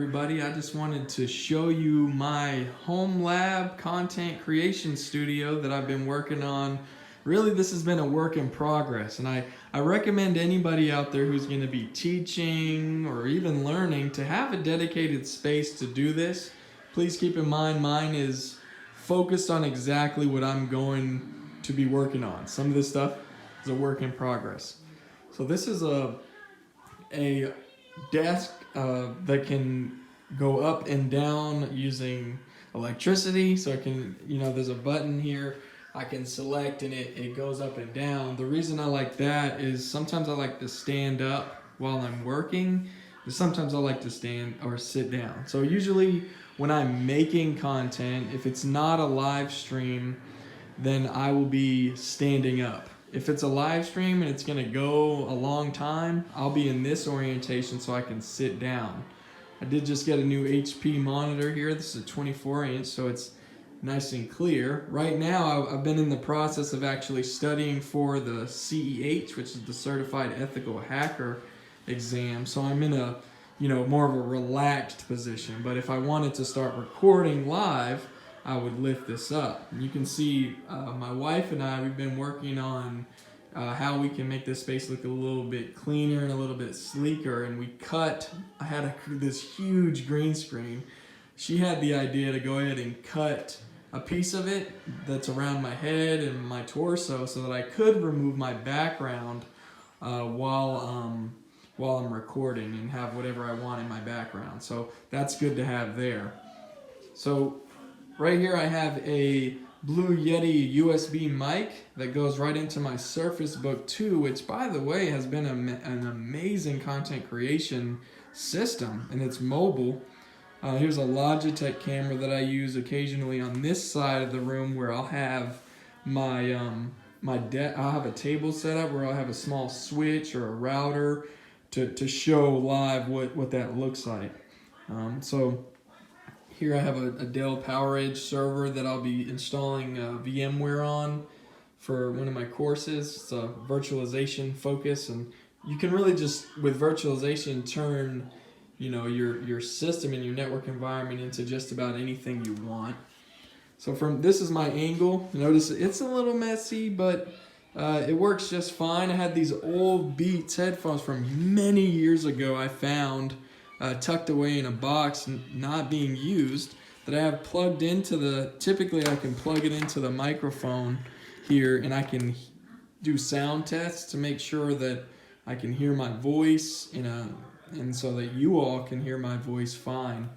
Everybody, I just wanted to show you my home lab content creation studio that I've been working on. Really, this has been a work in progress, and I recommend anybody out there who's going to be teaching or even learning to have a dedicated space to do this. Please keep in mind mine is focused on exactly what I'm going to be working on. Some of this stuff is a work in progress. So this is a desk that can go up and down using electricity. So I can, there's a button here I can select and it goes up and down. The reason I like that is sometimes I like to stand up while I'm working, and sometimes I like to stand or sit down. So usually when I'm making content, if it's not a live stream, then I will be standing up. If it's a live stream and it's gonna go a long time, I'll be in this orientation so I can sit down. I did just get a new HP monitor here. This is a 24-inch, so it's nice and clear. Right now, I've been in the process of actually studying for the CEH, which is the Certified Ethical Hacker exam. So I'm in a, more of a relaxed position. But if I wanted to start recording live, I would lift this up. You can see my wife and I, we've been working on how we can make this space look a little bit cleaner and a little bit sleeker. And I had this huge green screen. She had the idea to go ahead and cut a piece of it that's around my head and my torso so that I could remove my background while I'm recording and have whatever I want in my background. So that's good to have there. So right here I have a Blue Yeti USB mic that goes right into my Surface Book 2, which by the way has been an amazing content creation system, and it's mobile. Here's a Logitech camera that I use occasionally on this side of the room where I'll have I'll have a table set up where I'll have a small switch or a router to show live what that looks like. So here I have a Dell PowerEdge server that I'll be installing VMware on for one of my courses. It's a virtualization focus, and you can really just, with virtualization, turn your system and your network environment into just about anything you want. So this is my angle. Notice it's a little messy, but it works just fine. I had these old Beats headphones from many years ago I found tucked away in a box, not being used, that I have plugged into typically I can plug it into the microphone here, and I can do sound tests to make sure that I can hear my voice and so that you all can hear my voice fine.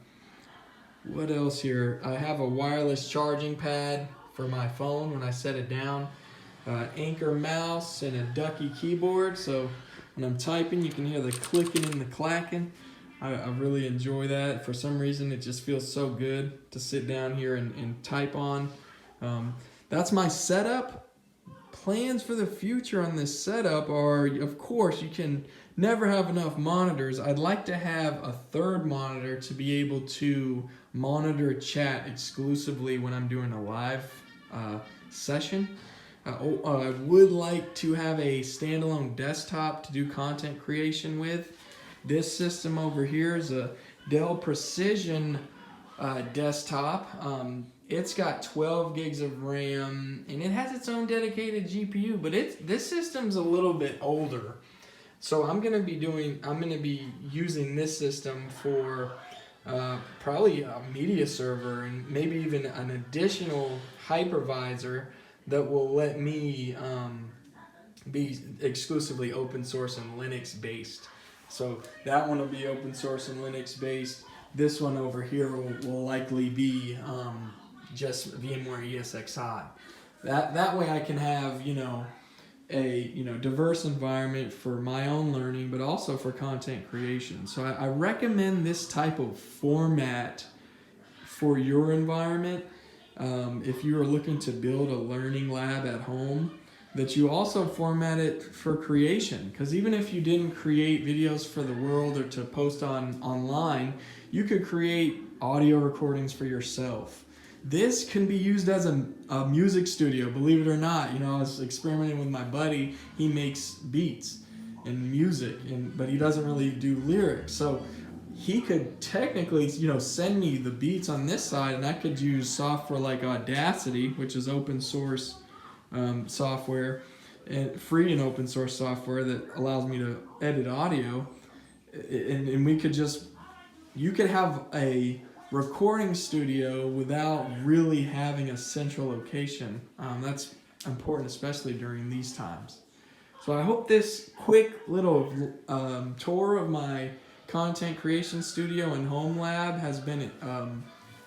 What else here? I have a wireless charging pad for my phone when I set it down, Anchor mouse, and a Ducky keyboard, so when I'm typing you can hear the clicking and the clacking. I really enjoy that. For some reason it just feels so good to sit down here and type on. That's my setup. Plans for the future on this setup are, of course, you can never have enough monitors. I'd like to have a third monitor to be able to monitor chat exclusively when I'm doing a live session. I would like to have a standalone desktop to do content creation with. This system over here is a Dell Precision desktop. It's got 12 gigs of RAM, and it has its own dedicated GPU, but this system's a little bit older. So I'm gonna be using this system for probably a media server and maybe even an additional hypervisor that will let me be exclusively open source and Linux based. So that one will be open source and Linux based. This one over here will likely be just VMware ESXi. That way I can have a diverse environment for my own learning, but also for content creation. So I recommend this type of format for your environment if you are looking to build a learning lab at home, that you also format it for creation. Because even if you didn't create videos for the world or to post online, you could create audio recordings for yourself. This can be used as a music studio, believe it or not. I was experimenting with my buddy. He makes beats and music, but he doesn't really do lyrics. So he could technically, send me the beats on this side, and I could use software like Audacity, which is open source software, and free and open source software that allows me to edit audio, and we could just, you could have a recording studio without really having a central location. That's important, especially during these times. So I hope this quick little tour of my content creation studio and home lab has been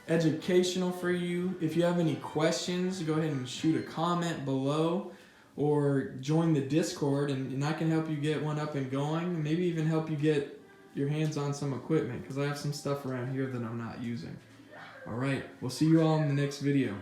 educational for you. If you have any questions, go ahead and shoot a comment below or join the Discord, and I can help you get one up and going, maybe even help you get your hands on some equipment, because I have some stuff around here that I'm not using. All right, we'll see you all in the next video.